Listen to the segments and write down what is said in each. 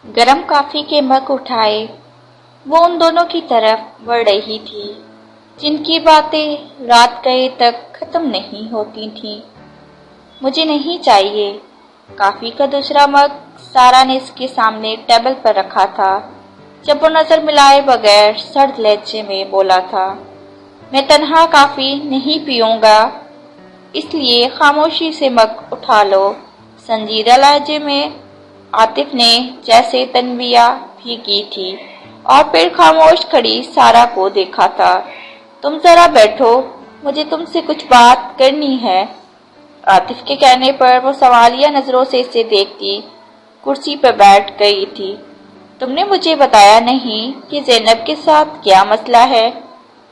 गरम कॉफी के मग उठाए वो उन दोनों की तरफ बढ़ रही थी जिनकी बातें रात गए तक खत्म नहीं होती थीं। मुझे नहीं चाहिए। कॉफी का दूसरा मग सारा ने इसके सामने टेबल पर रखा था जब वो नजर मिलाए बगैर सर्द लहजे में बोला था, मैं तन्हा कॉफी नहीं पीऊंगा, इसलिए खामोशी से मग उठा लो। संजीदा लहजे में आतिफ ने जैसे तनबिया भी की थी और फिर खामोश खड़ी सारा को देखा था। तुम जरा बैठो, मुझे तुमसे कुछ बात करनी है। आतिफ के कहने पर वो सवालिया नजरों से इसे देखती कुर्सी पर बैठ गई थी। तुमने मुझे बताया नहीं कि ज़ैनब के साथ क्या मसला है।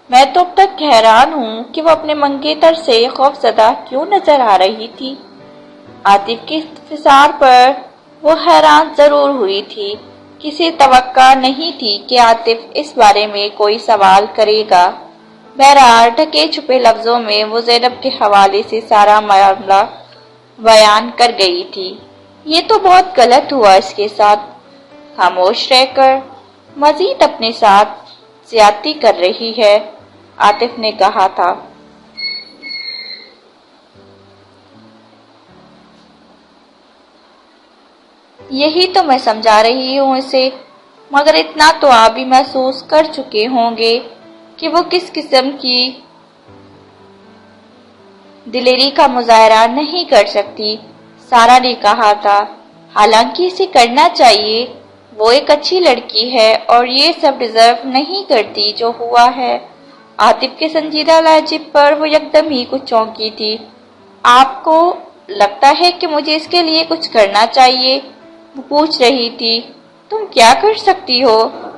मैं तो अब तक हैरान हूँ कि वो अपने मंगेतर से खौफजदा क्यों नजर आ रही थी। आतिफ के इस्तफसार पर वो हैरान जरूर हुई थी। किसी तवक्का नहीं थी कि आतिफ इस बारे में कोई सवाल करेगा। बहरहाल ढके छुपे लफ्जों में वो ज़ैनब के हवाले से सारा मामला बयान कर गई थी। ये तो बहुत गलत हुआ इसके साथ। खामोश रहकर मजीद अपने साथ ज्यादती कर रही है, आतिफ ने कहा था। यही तो मैं समझा रही हूँ इसे, मगर इतना तो आप भी महसूस कर चुके होंगे कि वो किस किस्म की दिलेरी का मुजाहरा नहीं कर सकती, सारा ने कहा था। हालांकि इसे करना चाहिए, वो एक अच्छी लड़की है और ये सब डिजर्व नहीं करती जो हुआ है। आतिफ के संजीदा लहजे पर वो एकदम ही कुछ चौंकी थी। आपको लगता है कि मुझे इसके लिए कुछ करना चाहिए, वो पूछ रही थी। तुम क्या कर सकती हो?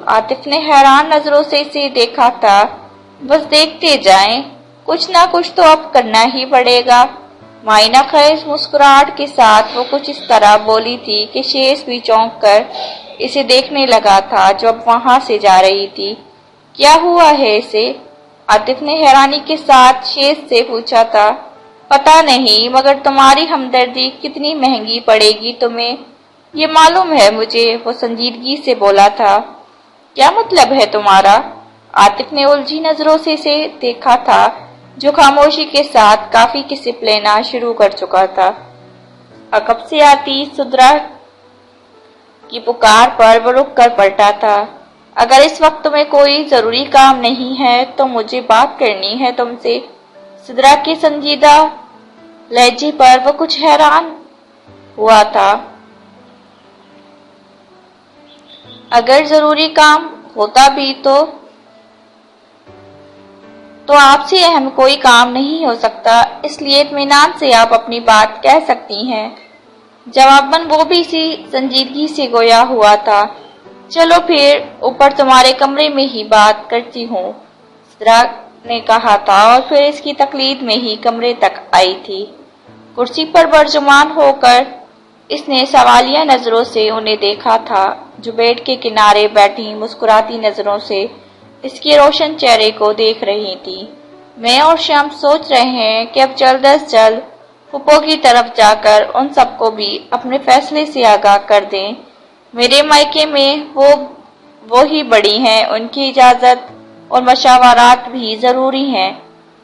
आतिफ ने हैरान नजरों से इसे देखा था। बस देखते जाएं, कुछ ना कुछ तो अब करना ही पड़ेगा। मायना खैर मुस्कुराहट के साथ वो कुछ इस तरह बोली थी कि शेष भी चौंक कर इसे देखने लगा था जो अब वहां से जा रही थी। क्या हुआ है इसे? आतिफ ने हैरानी के साथ शेष से पूछा था। पता नहीं, मगर तुम्हारी हमदर्दी कितनी महंगी पड़ेगी तुम्हें, ये मालूम है मुझे, वो संजीदगी से बोला था। क्या मतलब है तुम्हारा? आतिफ ने उलझी नजरों से इसे देखा था जो खामोशी के साथ काफी की सिप लेना शुरू कर चुका था। अकब से आती सुदरा की पुकार पर वो रुक कर पलटा था। अगर इस वक्त में कोई जरूरी काम नहीं है तो मुझे बात करनी है तुमसे। सुदरा के संजीदा लहजे पर वो कुछ हैरान हुआ था। अगर जरूरी काम होता भी तो आपसे अहम कोई काम नहीं हो सकता, इसलिए इत्मीनान से आप अपनी बात कह सकती हैं। जवाबन वो भी इसी संजीदगी से गोया हुआ था। चलो फिर ऊपर तुम्हारे कमरे में ही बात करती हूँ, सिद्रा ने कहा था और फिर इसकी तकलीद में ही कमरे तक आई थी। कुर्सी पर बरजुमान होकर इसने सवालिया नजरों से उन्हें देखा था जो बेड के किनारे बैठी मुस्कुराती नजरों से इसके रोशन चेहरे को देख रही थी। मैं और श्याम सोच रहे हैं कि अब जल्द अज जल्द फुप्पो की तरफ जाकर उन सबको भी अपने फैसले से आगाह कर दें। मेरे मायके में वो ही बड़ी हैं, उनकी इजाजत और मशावरात भी जरूरी हैं।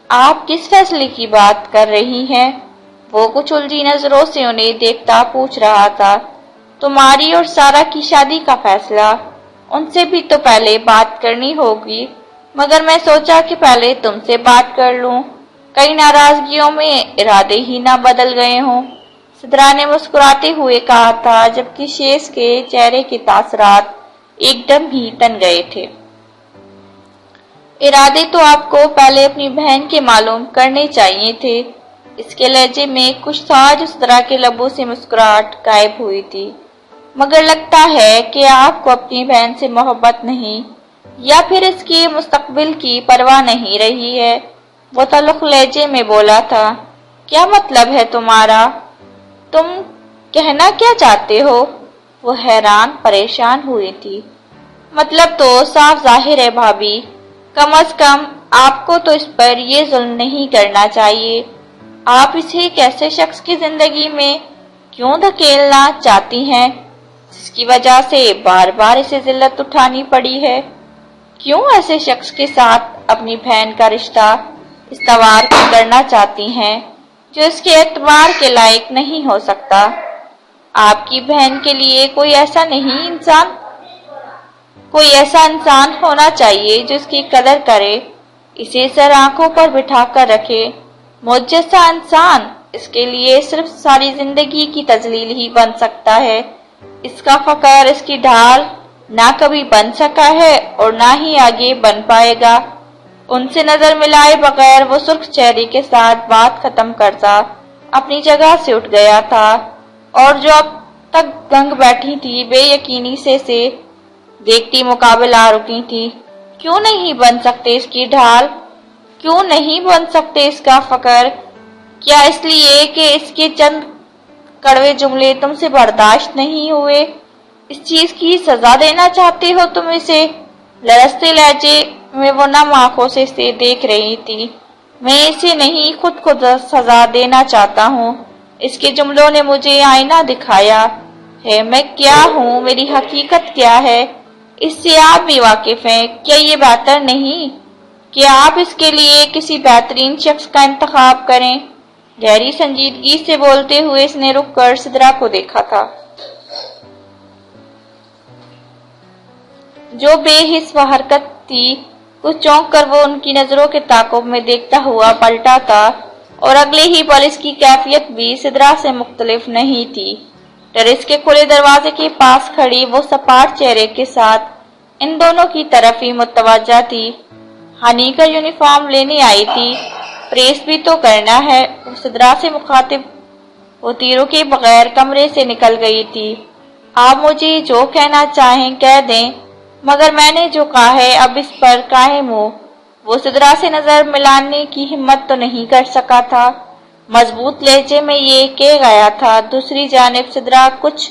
आप किस फैसले की बात कर रही हैं? वो कुछ उलझी नजरों से उन्हें देखता पूछ रहा था। तुम्हारी और सारा की शादी का फैसला। उनसे भी तो पहले बात करनी होगी, मगर मैं सोचा कि पहले तुमसे बात कर लूं, कई नाराजगियों में इरादे ही ना बदल गए हों, सिद्रा ने मुस्कुराते हुए कहा था, जबकि शेष के चेहरे के तासरात एकदम ही तन गए थे। इरादे तो आपको पहले अपनी बहन के मालूम करने चाहिए थे। इसके लहजे में कुछ था जो सिद्रा के लबों से मुस्कुराहट गायब हुई थी। मगर लगता है कि आपको अपनी बहन से मोहब्बत नहीं, या फिर इसके मुस्तकबिल की परवाह नहीं रही है, वो तल्ख लहजे में बोला था। क्या मतलब है तुम्हारा? तुम कहना क्या चाहते हो? वो हैरान परेशान हुई थी। मतलब तो साफ जाहिर है भाभी, कम अज कम आपको तो इस पर ये जुल्म नहीं करना चाहिए। आप इसे एक ऐसे शख्स की जिंदगी में क्यों धकेलना चाहती हैं? जिसकी वजह से बार बार इसे जिल्लत उठानी पड़ी है। क्यों ऐसे शख्स के साथ अपनी बहन का रिश्ता इस्तवार करना चाहती हैं जो इसके एतबार के लायक नहीं हो सकता? आपकी बहन के लिए कोई ऐसा इंसान होना चाहिए जो इसकी कदर करे, इसे सर आंखों पर बिठा कर रखे। मुझ जैसा इंसान इसके लिए सिर्फ सारी जिंदगी की तजलील ही बन सकता है। इसका फकर, इसकी ढाल ना कभी बन सका है और ना ही आगे बन पाएगा। उनसे नजर मिलाए बगैर वो सुर्ख चेहरे के साथ बात खत्म करता अपनी जगह से उठ गया था, और जो अब तक दंग बैठी थी बेयकीनी से देखती मुकाबिल आ रुकी थी। क्यों नहीं बन सकते इसकी ढाल? क्यों नहीं बन सकते इसका फकर? क्या इसलिए कि इसके चंद कड़वे जुमले तुमसे बर्दाश्त नहीं हुए? इस चीज की सजा देना चाहते हो तुम इसे? लरसते लहजे में वो नम आंखों से देख रही थी। मैं इसे नहीं, खुद सजा देना चाहता हूँ। इसके जुमलों ने मुझे आईना दिखाया है। मैं क्या हूँ, मेरी हकीकत क्या है, इससे आप भी वाकिफ हैं। क्या ये बेहतर नहीं कि आप इसके लिए किसी बेहतरीन शख्स का इंतखाब करें? गहरी संजीदगी से बोलते हुए इसने रुक कर सिदरा को देखा था, जो बेहिस व हरकत थी। कुछ चौंक कर वो उनकी नजरों के ताक़ुब में देखता हुआ पलटा था, और अगले ही पल इसकी कैफियत भी सिदरा से मुख्तलिफ नहीं थी। टेरेस के खुले दरवाजे के पास खड़ी वो सपाट चेहरे के साथ इन दोनों की तरफ ही मुतवज्जा थी। हनी का यूनिफॉर्म लेने आई थी, प्रेस भी तो करना है। वो सिदरा से मुखातिब वो तीरों के बगैर कमरे से निकल गई थी। आप मुझे जो कहना चाहें कह दें, मगर मैंने जो कहा है अब इस पर कायम हो। वो सिदरा से नजर मिलाने की हिम्मत तो नहीं कर सका था। मजबूत लहजे में ये कह गया था। दूसरी जानिब सिदरा कुछ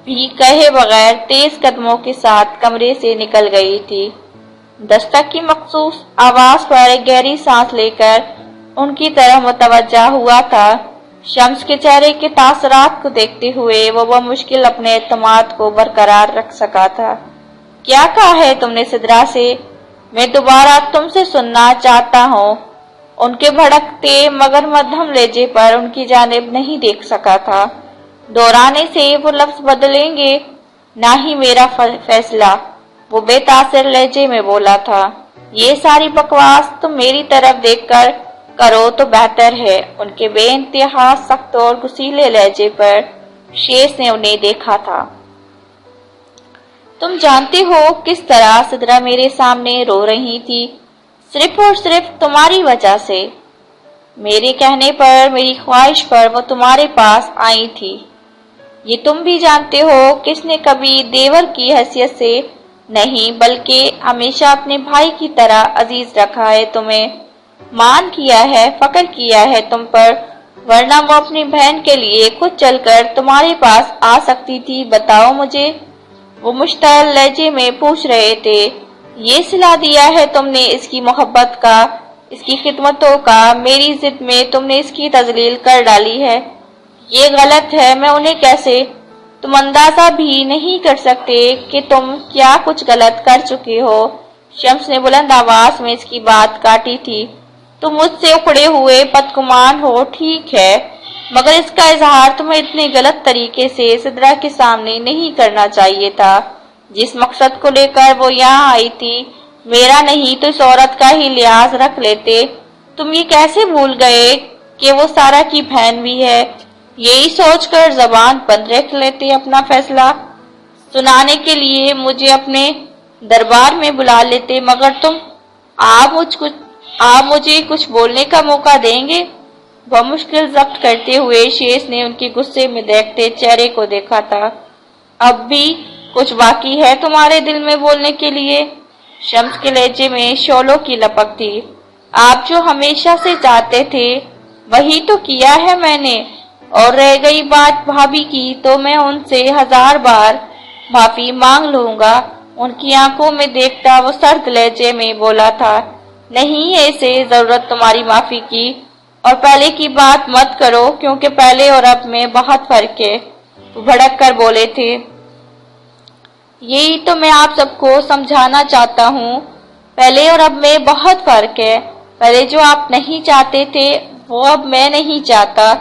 भी कहे बगैर तेज कदमों के साथ कमरे से निकल गई थी। दस्तक की मखसूस आवाज पर एक गहरी सांस लेकर उनकी तरफ मुतवज्जा हुआ था। शम्स के चेहरे के तासरात को देखते हुए वो बमुश्किल अपने एतमाद को बरकरार रख सका था। क्या कहा है तुमने सिदरा से? मैं दोबारा तुमसे सुनना चाहता हूँ। उनके भड़कते मगर मध्यम लहजे पर उनकी जानिब नहीं देख सका था। दोहराने से वो लफ्ज बदलेंगे ना ही मेरा फैसला, वो बेतासिर लहजे में बोला था। ये सारी बकवास तुम मेरी तरफ देखकर करो तो बेहतर है। उनके बेइंतहा सख्त और गुस्सीले लहजे पर शेष ने उन्हें देखा था। तुम जानते हो किस तरह सिदरा मेरे सामने रो रही थी, सिर्फ और सिर्फ तुम्हारी वजह से। मेरे कहने पर, मेरी ख्वाहिश पर वो तुम्हारे पास आई थी। ये तुम भी जानते हो किसने कभी देवर की हैसियत से नहीं बल्कि हमेशा अपने भाई की तरह अजीज रखा है। तुम्हें मान किया है, फक्र किया है तुम पर, वरना वो अपनी बहन के लिए खुद चलकर तुम्हारे पास आ सकती थी। बताओ मुझे, वो मुश्तअल लहजे में पूछ रहे थे। ये सिला दिया है तुमने इसकी मोहब्बत का, इसकी खिदमतों का। मेरी जिद में तुमने इसकी तजलील कर डाली है। ये गलत है। मैं उन्हें कैसे? तुम अंदाजा भी नहीं कर सकते कि तुम क्या कुछ गलत कर चुके हो। शम्स ने बुलंद आवाज में इसकी बात काटी थी। तुम मुझसे उखड़े हुए बदगुमान हो, ठीक है, मगर इसका इजहार तुम्हें इतने गलत तरीके से सिदरा के सामने नहीं करना चाहिए था। जिस मकसद को लेकर वो यहाँ आई थी मेरा नहीं तो इस औरत का ही लिहाज रख लेते। तुम ये कैसे भूल गए कि वो सारा की बहन भी है? यही सोचकर जबान बंद रख लेते अपना फैसला सुनाने के लिए मुझे अपने दरबार में बुला लेते, मगर तुम आप मुझे कुछ बोलने का मौका देंगे? बमुश्किल जब्त करते हुए शेष ने उनके गुस्से में देखते चेहरे को देखा था। अब भी कुछ बाकी है तुम्हारे दिल में बोलने के लिए? शम्स के लहजे में शोलों की लपक थी। आप जो हमेशा से चाहते थे वही तो किया है मैंने, और रह गई बात भाभी की तो मैं उनसे 1000 बार माफी मांग लूंगा। उनकी आंखों में देखता वो सर्द लहजे में बोला था, नहीं है इसे जरूरत तुम्हारी माफी की, और पहले की बात मत करो क्योंकि पहले और अब में बहुत फर्क है। वो भड़क कर बोले थे। یہی تو میں آپ سب کو سمجھانا چاہتا ہوں، پہلے اور اب میں بہت فرق ہے۔ پہلے جو آپ نہیں چاہتے تھے وہ اب میں نہیں چاہتا۔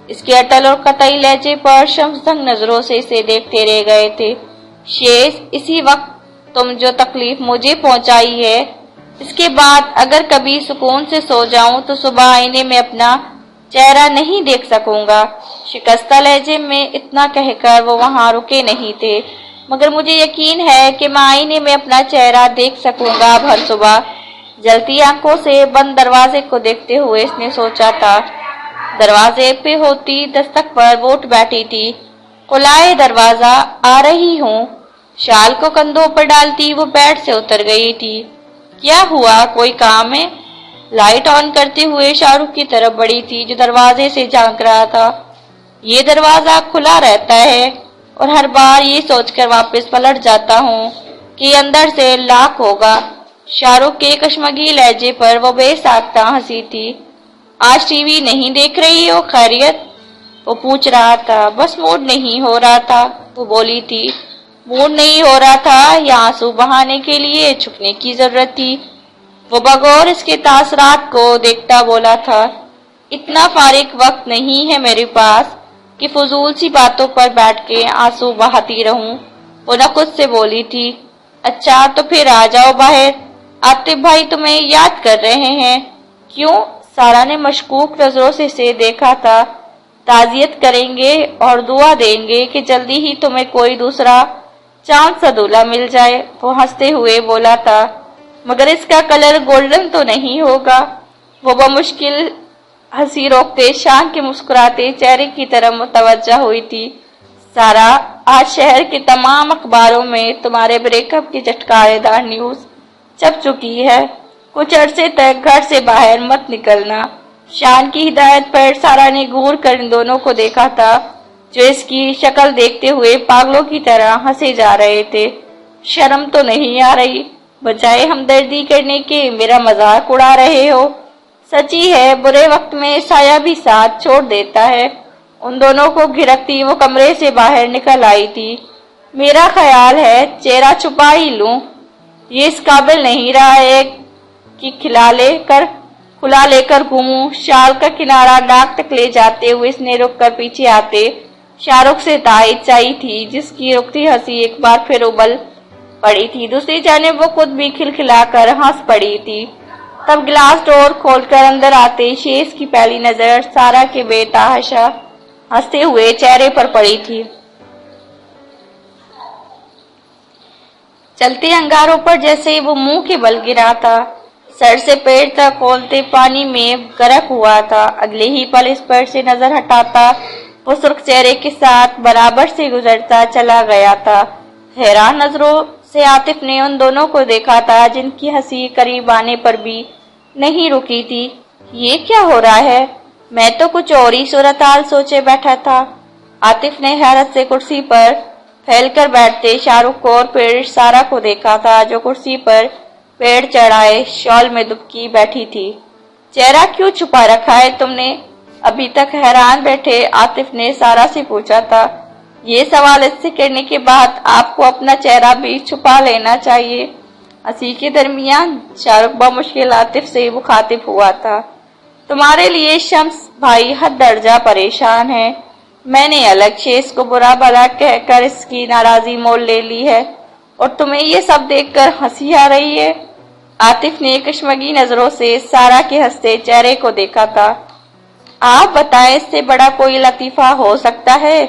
اس کے اٹل اور قطعی لہجے پر شمس دنگ نظروں سے اسے دیکھتے رہ گئے تھے۔ شیز، اسی وقت تم جو تکلیف مجھے پہنچائی ہے، اس کے بعد اگر کبھی سکون سے سو جاؤں تو صبح آئینے میں اپنا چہرہ نہیں دیکھ سکوں گا۔ شکستہ لہجے میں اتنا کہہ کر وہ وہاں رکے نہیں تھے، مگر مجھے یقین ہے کہ میں آئینے میں اپنا چہرہ دیکھ سکوں گا اب ہر صبح۔ جلتی آنکھوں سے بند دروازے کو دیکھتے ہوئے اس نے سوچا تھا۔ دروازے پہ ہوتی دستک پر وہ اٹھ بیٹھی تھی۔ کھلائے دروازہ، آ رہی ہوں۔ شال کو کندھوں پر ڈالتی وہ بیڈ سے اتر گئی تھی۔ کیا ہوا، کوئی کام ہے؟ لائٹ آن کرتے ہوئے شاہ رخ کی طرف بڑھی تھی جو دروازے سے جھانک رہا تھا۔ یہ دروازہ کھلا رہتا ہے اور ہر بار یہ سوچ کر واپس پلٹ جاتا ہوں کہ اندر سے لاک ہوگا۔ شاہ رخ کے کشمگی لہجے پر وہ بے ساختہ ہنسی تھی۔ آج ٹی وی نہیں دیکھ رہی ہو، خیریت؟ وہ پوچھ رہا تھا۔ بس موڈ نہیں ہو رہا تھا، وہ بولی تھی۔ موڈ نہیں ہو رہا تھا یا آنسو بہانے کے لیے چھپنے کی ضرورت تھی؟ وہ بغور اس کے تاثرات کو دیکھتا بولا تھا۔ اتنا فارغ وقت نہیں ہے میرے پاس کہ فضول سی باتوں پر بیٹھ کے آنسو بہاتی رہوں، وہ نہ خود سے بولی تھی۔ اچھا تو پھر آ جاؤ باہر، عاطف بھائی تمہیں یاد کر رہے ہیں۔ کیوں؟ سارا نے مشکوک نظروں سے اسے دیکھا تھا۔ تعزیت کریں گے اور دعا دیں گے کہ جلدی ہی تمہیں کوئی دوسرا چاند سا دولہا مل جائے، وہ ہنستے ہوئے بولا تھا۔ مگر اس کا کلر گولڈن تو نہیں ہوگا؟ وہ بمشکل ہنسی روکتے شان کے مسکراتے چہرے کی طرف متوجہ ہوئی تھی۔ سارا، آج شہر کے تمام اخباروں میں تمہارے بریک اپ کی چٹکارے دار نیوز چھپ چکی ہے۔ کچھ عرصے تک گھر سے باہر مت نکلنا۔ شان کی ہدایت پر سارا نے گور کر ان دونوں کو دیکھا تھا جو اس کی شکل دیکھتے ہوئے پاگلوں کی طرح ہنسے جا رہے تھے۔ شرم تو نہیں آ رہی؟ بجائے ہمدردی کرنے کے میرا مذاق اڑا رہے ہو؟ سچی ہے، برے وقت میں سایہ بھی ساتھ چھوڑ دیتا ہے۔ ان دونوں کو گھرکتی وہ کمرے سے باہر نکل آئی تھی۔ میرا خیال ہے چہرہ چھپا ہی لوں، یہ اس قابل نہیں رہا ہے کہ کھلا لے کر گھوموں۔ شال کا کنارہ ناک تک لے جاتے ہوئے اس نے رک کر پیچھے آتے شاہ رخ سے تائید چاہی تھی، جس کی رکتی ہنسی ایک بار پھر ابل پڑی تھی۔ دوسری جانب وہ خود بھی کھلکھلا کر ہنس پڑی تھی۔ تب گلاس ڈور کھول کر اندر آتے شیز کی پہلی نظر سارا کے بے تحاشا ہنستے ہوئے چہرے پر پڑی تھی۔ چلتے انگاروں پر جیسے وہ منہ کے بل گرا تھا، سر سے پیر تک کھولتے پانی میں غرق ہوا تھا۔ اگلے ہی پل اس پر سے نظر ہٹاتا وہ سرخ چہرے کے ساتھ برابر سے گزرتا چلا گیا تھا۔ حیران نظروں سے عاطف نے ان دونوں کو دیکھا تھا جن کی ہنسی قریب آنے پر بھی نہیں رکی تھی۔ یہ کیا ہو رہا ہے؟ میں تو کچھ اور ہی صورتحال سوچے بیٹھا تھا۔ عاطف نے حیرت سے کرسی پر پھیل کر بیٹھتے شاہ رخ کو اور پھر سارا کو دیکھا تھا جو کرسی پر پیڑ چڑھائے شال میں دبکی بیٹھی تھی۔ چہرہ کیوں چھپا رکھا ہے تم نے؟ ابھی تک حیران بیٹھے عاطف نے سارا سے پوچھا تھا۔ یہ سوال اس سے کرنے کے بعد آپ کو اپنا چہرہ بھی چھپا لینا چاہیے۔ ہنسی کے درمیان شاہ رخ بمشکل عاطف سے مخاطب ہوا تھا۔ تمہارے لیے شمس بھائی حد درجہ پریشان ہے۔ میں نے الگ شیز کو برا بھلا کہہ کر اس کی ناراضی مول لے لی ہے اور تمہیں یہ سب دیکھ کر ہنسی آ رہی ہے۔ عاطف نے کشمگی نظروں سے سارا کے ہنستے چہرے کو دیکھا تھا۔ آپ بتائیں، اس سے بڑا کوئی لطیفہ ہو سکتا ہے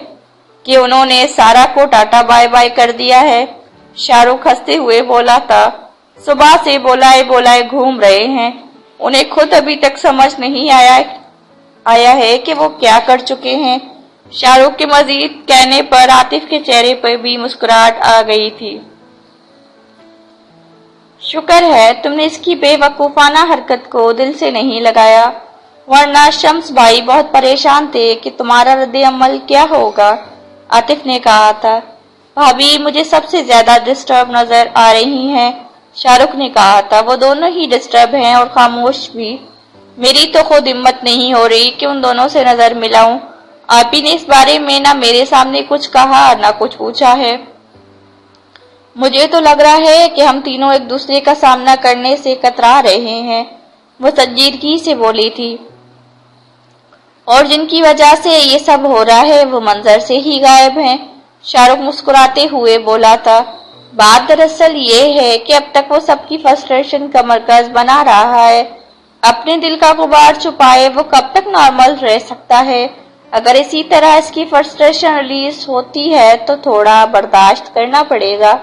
کہ انہوں نے سارا کو ٹاٹا بائے بائے کر دیا ہے؟ شاہ رخ ہنستے ہوئے بولا تھا۔ صبح سے بولائے گھوم رہے ہیں، انہیں خود ابھی تک سمجھ نہیں آیا ہے کہ وہ کیا کر چکے ہیں۔ شاہ رخ کے مزید کہنے پر عاطف کے چہرے پر بھی مسکراہٹ آ گئی تھی۔ شکر ہے تم نے اس کی بے وقوفانہ حرکت کو دل سے نہیں لگایا، ورنہ شمس بھائی بہت پریشان تھے کہ تمہارا رد عمل کیا ہوگا۔ عاطف نے کہا تھا۔ بھابھی مجھے سب سے زیادہ ڈسٹرب نظر آ رہی ہیں، شاہ رخ نے کہا تھا۔ وہ دونوں ہی ڈسٹرب ہیں اور خاموش بھی۔ میری تو خود ہمت نہیں ہو رہی کہ ان دونوں سے نظر ملاؤں۔ آپ ہی نے اس بارے میں نہ میرے سامنے کچھ کہا نہ کچھ پوچھا ہے۔ मुझे तो लग रहा है कि हम तीनों एक दूसरे का सामना करने से कतरा रहे हैं, वो संजीदगी से बोली थी। और जिनकी वजह से ये सब हो रहा है वो मंजर से ही गायब हैं। शाहरुख मुस्कुराते हुए बोला था। बात दरअसल ये है कि अब तक वो सबकी फ्रस्ट्रेशन का मरकज बना रहा है। अपने दिल का गुबार छुपाए वो कब तक नॉर्मल रह सकता है? अगर इसी तरह इसकी फ्रस्ट्रेशन रिलीज होती है तो थोड़ा बर्दाश्त करना पड़ेगा।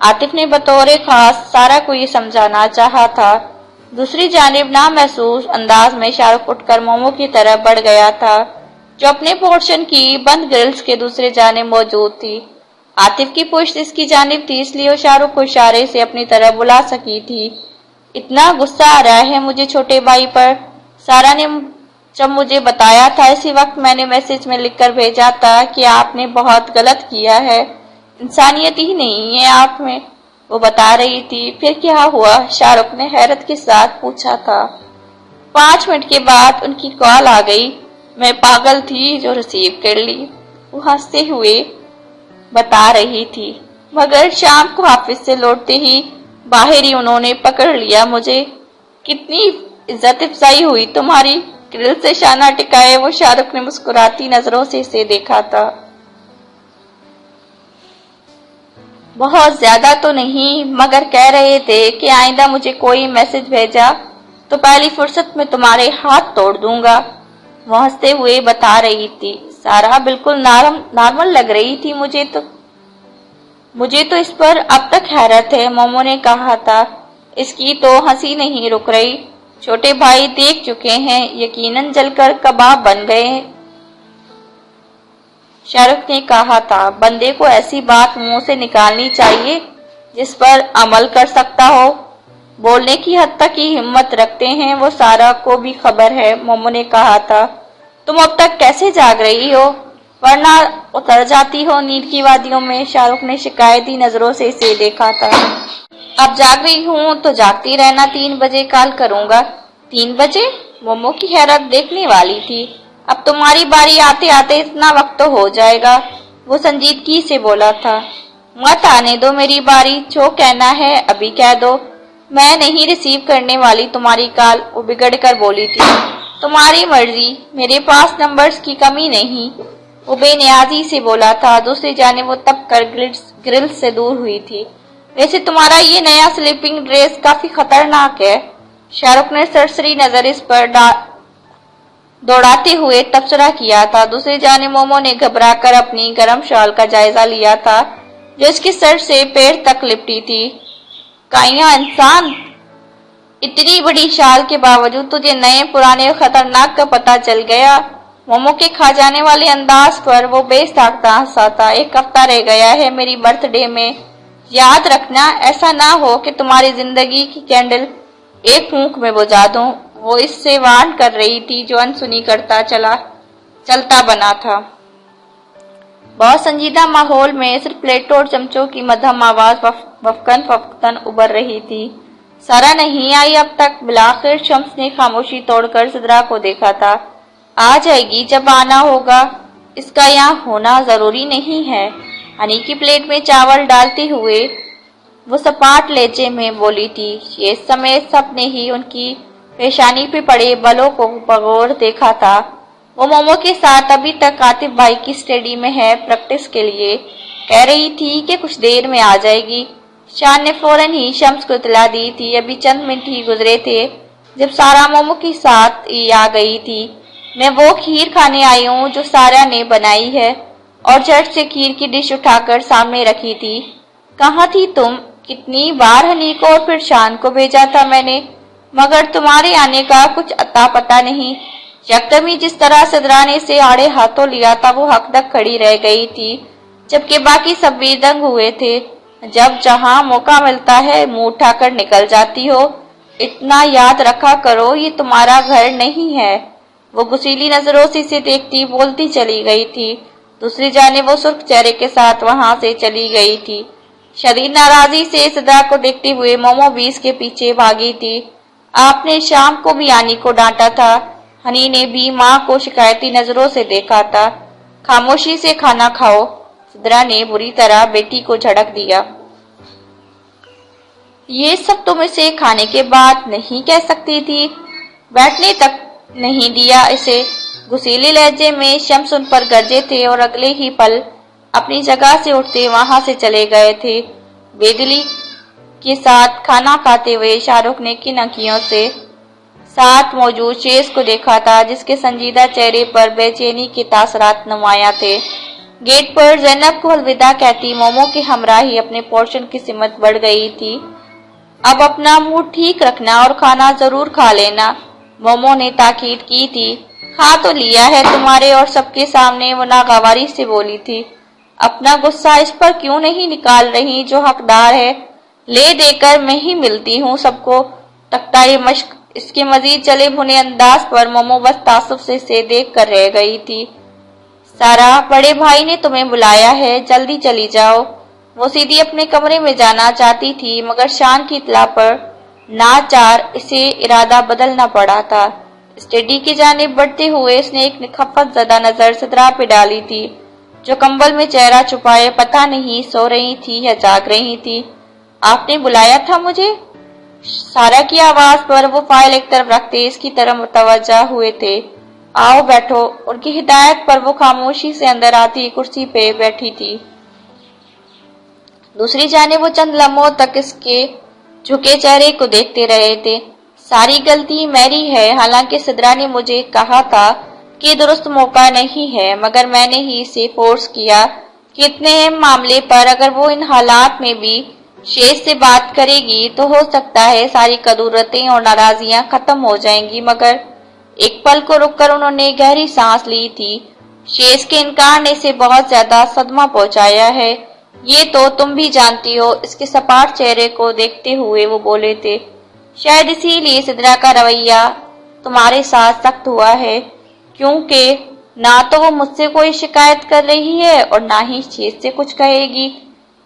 आतिफ ने बतौर खास सारा को ये समझाना चाहा था। दूसरी जानिब नामहसूस अंदाज में शाहरुख उठकर मोमो की तरफ बढ़ गया था, जो अपने पोर्शन की बंद ग्रिल्स के दूसरे जानिब मौजूद थी। आतिफ की पुश्त इसकी जानिब थी, इसलिए वो शाहरुख को इशारे से अपनी तरफ बुला सकी थी। इतना गुस्सा आ रहा है मुझे छोटे भाई पर। सारा ने जब मुझे बताया था, इसी वक्त मैंने मैसेज में लिखकर भेजा था कि आपने बहुत गलत किया है, इंसानियत ही नहीं है आप में, वो बता रही थी। फिर क्या हुआ? शाहरुख ने हैरत के साथ पूछा था। 5 मिनट के बाद उनकी कॉल आ गई। मैं पागल थी जो रिसीव कर ली, वो हंसते हुए बता रही थी। मगर शाम को ऑफिस से लौटते ही बाहर ही उन्होंने पकड़ लिया मुझे। कितनी इज्जत अफजाई हुई तुम्हारी। ग्रिल से शाना टिकाए वो शाहरुख ने मुस्कुराती नजरों से इसे देखा था। बहुत ज्यादा तो नहीं, मगर कह रहे थे कि आइंदा मुझे कोई मैसेज भेजा तो पहली फुर्सत में तुम्हारे हाथ तोड़ दूंगा, वो हंसते हुए बता रही थी। सारा बिल्कुल नॉर्मल लग रही थी मुझे तो इस पर अब तक हैरत है, मोमो ने कहा था। इसकी तो हंसी नहीं रुक रही। छोटे भाई देख चुके हैं, यकीनन जलकर कबाब बन गए। शाहरुख ने कहा था। बंदे को ऐसी बात मुंह से निकालनी चाहिए जिस पर अमल कर सकता हो। बोलने की हद तक की हिम्मत रखते हैं वो, सारा को भी खबर है, मोमो ने कहा था। तुम अब तक कैसे जाग रही हो, वरना उतर जाती हो नींद की वादियों में। शाहरुख ने शिकायती नजरों से इसे देखा था। अब जाग रही हूँ तो जागती रहना, 3 बजे कॉल करूंगा। 3 बजे? मोमो की हैरत देखने वाली थी। अब तुम्हारी बारी आते आते इतना वक्त तो हो जाएगा, वो संजीदगी से बोला था। मत आने दो मेरी बारी, जो कहना है अभी कह दो। मैं नहीं रिसीव करने वाली तुम्हारी कॉल, वो बिगड़ कर बोली थी। तुम्हारी मर्जी, मेरे पास नंबर्स की कमी नहीं, वो बेनियाजी से बोला था। दूसरी जानिब वो तब कर ग्रिल से दूर हुई थी। वैसे तुम्हारा ये नया स्लीपिंग ड्रेस काफी खतरनाक है, शाहरुख ने सरसरी नजर इस पर दौड़ाते हुए तबसरा किया था। दूसरी जानिब मोमो ने घबराकर अपनी गर्म शॉल का जायजा लिया था, जो इसके सर से पैर तक लिपटी थी। काइया इंसान, इतनी बड़ी शाल के बावजूद तुझे नए पुराने खतरनाक का पता चल गया। मोमो के खा जाने वाले अंदाज पर वो बेसाख्ता हंसा था। 1 हफ्ता रह गया है मेरी बर्थडे में, याद रखना ऐसा ना हो कि तुम्हारी जिंदगी की कैंडल एक फूंक में बुझा दूं, वो इससे वार्न कर रही थी, जो अनसुनी करता चलता बना था। बहुत संजीदा माहौल में सिर्फ प्लेटों और चमचों की मध्यम आवाज वक्तन उबर रही थी। सारा नहीं आई अब तक। बिलाखिर शम्स ने खामोशी तोड़कर सिद्रा को देखा था। आ जाएगी जब आना होगा, इसका यहाँ होना जरूरी नहीं है। हनी की प्लेट में चावल डालते हुए वो सपाट लहजे में बोली थी। ये समय सबने ही उनकी पेशानी पे पड़े बलों को बगौर देखा था। वो मोमो के साथ अभी तक आतिफ भाई की स्टडी में है, प्रैक्टिस के लिए। कह रही थी कि कुछ देर में आ जाएगी। शान ने फौरन ही शम्स को इतला दी थी। अभी चंद मिनट ही गुजरे थे जब सारा मोमो के साथ ही आ गई थी। मैं वो खीर खाने आई हूँ जो सारा ने बनाई है, और झट से खीर की डिश उठाकर सामने रखी थी। कहाँ थी तुम? कितनी बार हनी को और फिर शान को भेजा था मैंने, मगर तुम्हारे आने का कुछ अता पता नहीं। यकदमी जिस तरह सिद्रा ने इसे आड़े हाथों लिया था, वो हकदक खड़ी रह गई थी, जबकि बाकी सब भी दंग हुए थे। जब जहां मौका मिलता है मुंह उठाकर निकल जाती हो। इतना याद रखा करो, ये तुम्हारा घर नहीं है। वो गुस्सीली नजरों से इसे देखती बोलती चली गई थी। दूसरी जानिब वो सुर्ख चेहरे के साथ वहां से चली गई थी। शदीद नाराजगी से सिद्रा को देखते हुए मोमो भी इसके पीछे भागी थी। आपने शाम को भी आनी को डांटा था। हनी ने भी माँ को शिकायती नजरों से देखा था। खामोशी से खाना खाओ, सिद्रा ने बुरी तरह बेटी को झड़क दिया। یہ سب تم اسے کھانے کے بعد نہیں کہہ سکتی تھی؟ بیٹھنے تک نہیں دیا اسے۔ غصیلے لہجے میں شمس ان پر گرجے تھے اور اگلے ہی پل اپنی جگہ سے اٹھتے وہاں سے چلے گئے تھے۔ بے دلی کے ساتھ کھانا کھاتے ہوئے شاہ رخ نے کن آنکھوں سے ساتھ موجود شیز کو دیکھا تھا، جس کے سنجیدہ چہرے پر بے چینی کے تاثرات نمایاں تھے۔ گیٹ پر زینب کو الوداع کہتی مومو کی ہمراہی اپنے پورشن کی سمت بڑھ گئی تھی۔ اب اپنا موڈ ٹھیک رکھنا اور کھانا ضرور کھا لینا، مومو نے تاکید کی تھی۔ کھا تو لیا ہے تمہارے اور سب کے سامنے، وہ ناگواری سے بولی تھی۔ اپنا غصہ اس پر کیوں نہیں نکال رہی جو حقدار ہے؟ لے دے کر میں ہی ملتی ہوں سب کو۔ تختۂ مشق اس کے مزید جلے بھنے انداز پر مومو بس تعصب سے اسے دیکھ کر رہ گئی تھی۔ سارا، بڑے بھائی نے تمہیں بلایا ہے، جلدی چلی جاؤ۔ وہ سیدھی اپنے کمرے میں جانا چاہتی تھی مگر شان کی اطلاع پر ناچار اسے ارادہ بدلنا پڑا تھا۔ اسٹڈی کی جانب بڑھتے ہوئے اس نے ایک خفت زدہ نظر صدرا پہ ڈالی تھی، جو کمبل میں چہرہ چھپائے پتہ نہیں سو رہی تھی یا جاگ رہی تھی۔ آپ نے بلایا تھا مجھے؟ سارا کی آواز پر وہ فائل ایک طرف رکھتے اس کی طرف متوجہ ہوئے تھے۔ آؤ بیٹھو۔ ان کی ہدایت پر وہ خاموشی سے اندر آتی کرسی پہ بیٹھی تھی۔ دوسری جانب وہ چند لمحوں تک اس کے جھکے چہرے کو دیکھتے رہے تھے۔ ساری غلطی میری ہے، حالانکہ صدرا نے مجھے کہا تھا کہ درست موقع نہیں ہے، مگر میں نے ہی اسے فورس کیا کہ اتنے اہم معاملے پر اگر وہ ان حالات میں بھی شیز سے بات کرے گی تو ہو سکتا ہے ساری کدورتیں اور ناراضیاں ختم ہو جائیں گی۔ مگر ایک پل کو رک کر انہوں نے گہری سانس لی تھی۔ شیز کے انکار نے اسے بہت زیادہ صدمہ پہنچایا ہے، یہ تو تم بھی جانتی ہو۔ اس کے سپاٹ چہرے کو دیکھتے ہوئے وہ بولے تھے۔ شاید اسی لیے صدرا کا رویہ تمہارے ساتھ سخت ہوا ہے، کیونکہ نہ تو وہ مجھ سے کوئی شکایت کر رہی ہے اور نہ ہی شیز سے کچھ کہے گی۔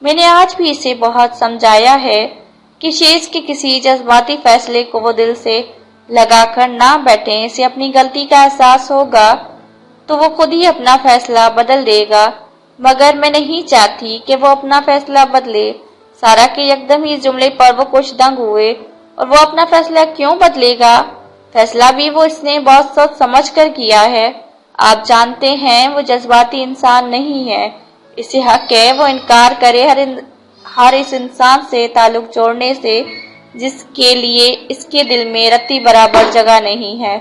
میں نے آج بھی اسے بہت سمجھایا ہے کہ شیز کے کسی جذباتی فیصلے کو وہ دل سے لگا کر نہ بیٹھیں۔ اسے اپنی غلطی کا احساس ہوگا تو وہ خود ہی اپنا فیصلہ بدل دے گا، مگر میں نہیں چاہتی کہ وہ اپنا فیصلہ بدلے۔ سارا کے یکدم ہی اس جملے پر وہ کچھ دنگ ہوئے۔ اور وہ اپنا فیصلہ کیوں بدلے گا؟ فیصلہ بھی وہ اس نے بہت سوچ سمجھ کر کیا ہے۔ آپ جانتے ہیں وہ جذباتی انسان نہیں ہے، اسے حق ہے وہ انکار کرے ہر اس انسان سے تعلق جوڑنے سے جس کے لیے اس کے دل میں رتی برابر جگہ نہیں ہے۔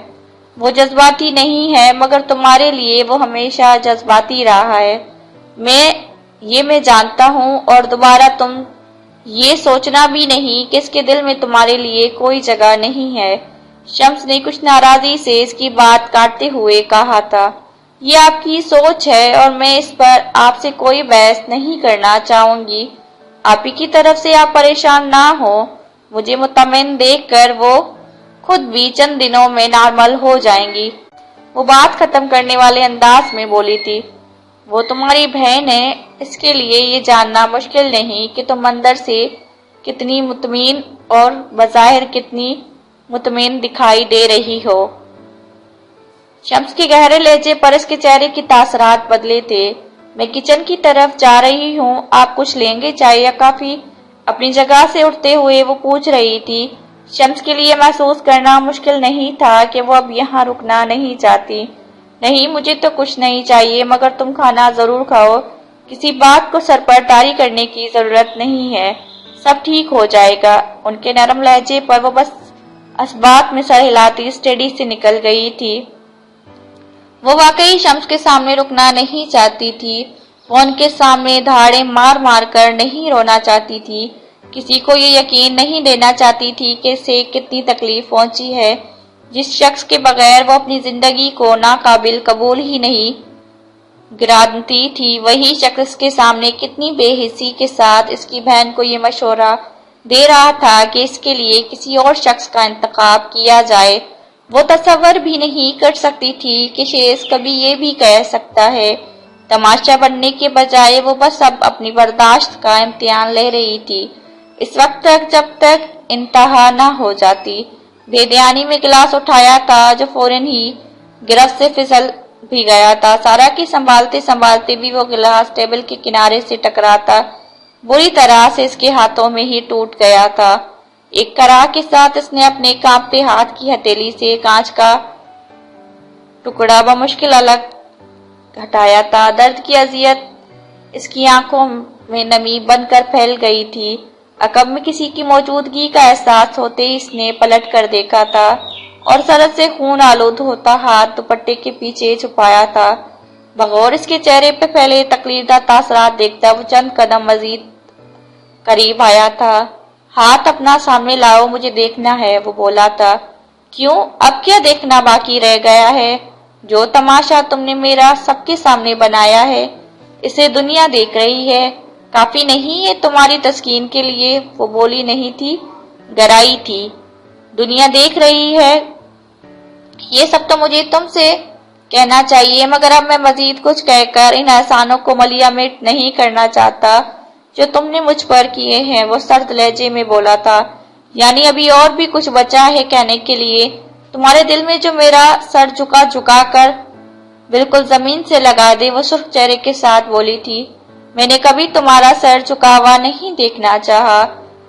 وہ جذباتی نہیں ہے، مگر تمہارے لیے وہ ہمیشہ جذباتی رہا ہے۔ میں جانتا ہوں، اور دوبارہ تم یہ سوچنا بھی نہیں کہ اس کے دل میں تمہارے لیے کوئی جگہ نہیں ہے۔ شمس نے کچھ ناراضی سے اس کی بات کاٹتے ہوئے کہا تھا۔ یہ آپ کی سوچ ہے اور میں اس پر آپ سے کوئی بحث نہیں کرنا چاہوں گی۔ آپ ہی کی طرف سے آپ پریشان نہ ہو۔ مجھے مطمئن دیکھ کر وہ خود بھی چند دنوں میں نارمل ہو جائیں گی۔ وہ بات ختم کرنے والے انداز میں بولی تھی۔ وہ تمہاری بہن ہے، اس کے لیے یہ جاننا مشکل نہیں کہ تم اندر سے کتنی مطمئن اور بظاہر کتنی مطمئن دکھائی دے رہی ہو۔ شمس کے گہرے لہجے پر اس کے چہرے کے تاثرات بدلے تھے۔ میں کچن کی طرف جا رہی ہوں، آپ کچھ لیں گے، چائے یا کافی؟ اپنی جگہ سے اٹھتے ہوئے وہ پوچھ رہی تھی۔ شمس کے لیے محسوس کرنا مشکل نہیں تھا کہ وہ اب یہاں رکنا نہیں چاہتی۔ نہیں، مجھے تو کچھ نہیں چاہیے، مگر تم کھانا ضرور کھاؤ۔ کسی بات کو سر پر طاری کرنے کی ضرورت نہیں ہے، سب ٹھیک ہو جائے گا۔ ان کے نرم لہجے پر وہ بس اسبات میں سر ہلاتی اسٹڈی سے نکل گئی تھی۔ وہ واقعی شمس کے سامنے رکنا نہیں چاہتی تھی۔ وہ ان کے سامنے دھاڑیں مار مار کر نہیں رونا چاہتی تھی۔ کسی کو یہ یقین نہیں دینا چاہتی تھی کہ اسے کتنی تکلیف پہنچی ہے۔ جس شخص کے بغیر وہ اپنی زندگی کو ناقابل قبول ہی نہیں گرانتی تھی، وہی شخص اس کے سامنے کتنی بے حسی کے ساتھ اس کی بہن کو یہ مشورہ دے رہا تھا کہ اس کے لیے کسی اور شخص کا انتخاب کیا جائے۔ وہ تصور بھی نہیں کر سکتی تھی کہ شیز کبھی یہ بھی کہہ سکتا ہے۔ تماشا بننے کے بجائے وہ بس اب اپنی برداشت کا امتحان لے رہی تھی، اس وقت تک جب تک انتہا نہ ہو جاتی۔ بے دھیانی میں گلاس اٹھایا تھا جو فوراً ہی گرفت سے پھسل بھی گیا تھا۔ سارا کی سنبھالتے سنبھالتے بھی وہ گلاس ٹیبل کے کنارے سے ٹکراتا बुरी तरह से इसके हाथों में ही टूट गया था। एक कराह के साथ इसने अपने कांपते हाथ की हथेली से कांच का टुकड़ा बमुश्किल अलग हटाया था। दर्द की अजियत इसकी आंखों में नमी बनकर फैल गई थी। अकब में किसी की मौजूदगी का एहसास होते ही इसने पलट कर देखा था और सरद से खून आलूद होता हाथ दुपट्टे के पीछे छुपाया था। बगौर इसके चेहरे पे फैले तकलीफदा तासरात देखता वो चंद कदम मजीद करीब आया था। हाथ अपना सामने लाओ, मुझे देखना है, वो बोला था। क्यों, अब क्या देखना बाकी रह गया है? जो तमाशा तुमने मेरा सबके सामने बनाया है इसे दुनिया देख रही है। काफी नहीं है तुम्हारी तस्कीन के लिए? वो बोली नहीं थी, गराई थी। दुनिया देख रही है, ये सब तो मुझे तुमसे कहना चाहिए, मगर अब मैं मजीद कुछ कहकर इन एहसानों को मलिया मिट नहीं करना चाहता जो तुमने मुझ पर किए हैं। वो सर्द लहजे में बोला था। यानी अभी और भी कुछ बचा है कहने के लिए? तुम्हारे दिल में जो मेरा सर झुका कर बिल्कुल जमीन से लगा दे, वो सुर्ख चेहरे के साथ बोली थी। मैंने कभी तुम्हारा सर झुका हुआ नहीं देखना चाहा,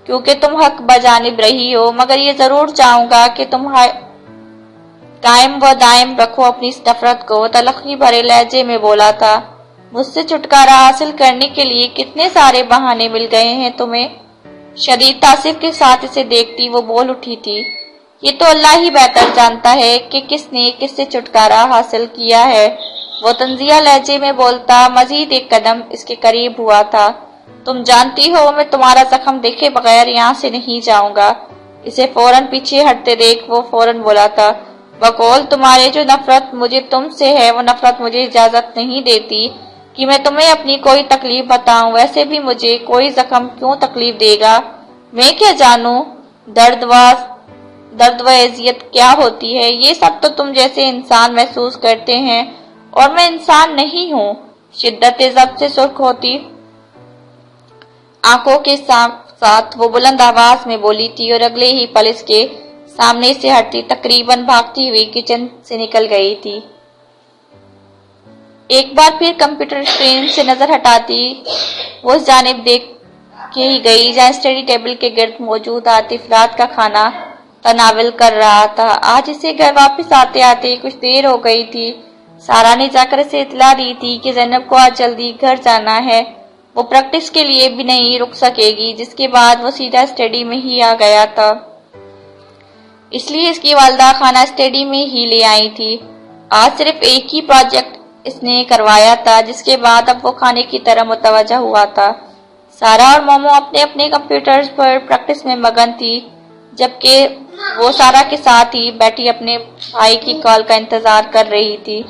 क्योंकि तुम हक बजानिब रही हो, मगर ये जरूर चाहूंगा कि तुम कायम व दायम रखो अपनी इस नफरत को। तलखी भरे लहजे में बोला था। मुझसे छुटकारा हासिल करने के लिए कितने सारे बहाने मिल गए हैं तुम्हें। शदीद तासिफ के साथ इसे देखती वो बोल उठी थी। ये तो अल्लाह ही बेहतर जानता है कि किसने किससे छुटकारा हासिल किया है। वो तंजिया लहजे में बोलता मजीद एक कदम इसके करीब हुआ था। तुम जानती हो मैं तुम्हारा जख्म देखे बगैर यहाँ से नहीं जाऊंगा। इसे फौरन पीछे हटते देख वो फौरन बोला था। बकौल तुम्हारे जो नफरत मुझे तुमसे है वो नफरत मुझे इजाजत नहीं देती कि मैं तुम्हें अपनी कोई तकलीफ बताऊं। वैसे भी मुझे कोई जख्म क्यों तकलीफ देगा? मैं क्या जानूं दर्द व अजियत क्या होती है? ये सब तो तुम जैसे इंसान महसूस करते हैं और मैं इंसान नहीं हूँ। शिद्दत जब्त से सुर्ख होती आंखों के साथ वो बुलंद आवाज में बोली थी और अगले ही पल इसके सामने से हटती तकरीबन भागती हुई किचन से निकल गई थी। एक बार फिर कंप्यूटर स्क्रीन से नजर हटाती वो उस जानिब देख के ही गई जहाँ स्टडी टेबल के गिर्द मौजूद आतिफ रात का खाना तनावल कर रहा था। आज इसे घर वापस आते आते कुछ देर हो गई थी। सारा ने जाकर इसे इतला दी थी कि जैनब को आज जल्दी घर जाना है, वो प्रैक्टिस के लिए भी नहीं रुक सकेगी, जिसके बाद वो सीधा स्टडी में ही आ गया था। इसलिए इसकी वालदा खाना स्टडी में ही ले आई थी। आज सिर्फ एक ही प्रोजेक्ट इसने करवाया था, जिसके बाद अब वो खाने की तरह मुतवज्जा हुआ था। सारा और मोमो अपने अपने कंप्यूटर्स पर प्रैक्टिस में मगन थी, जबकि वो सारा के साथ ही बैठी अपने भाई की कॉल का इंतजार कर रही थी।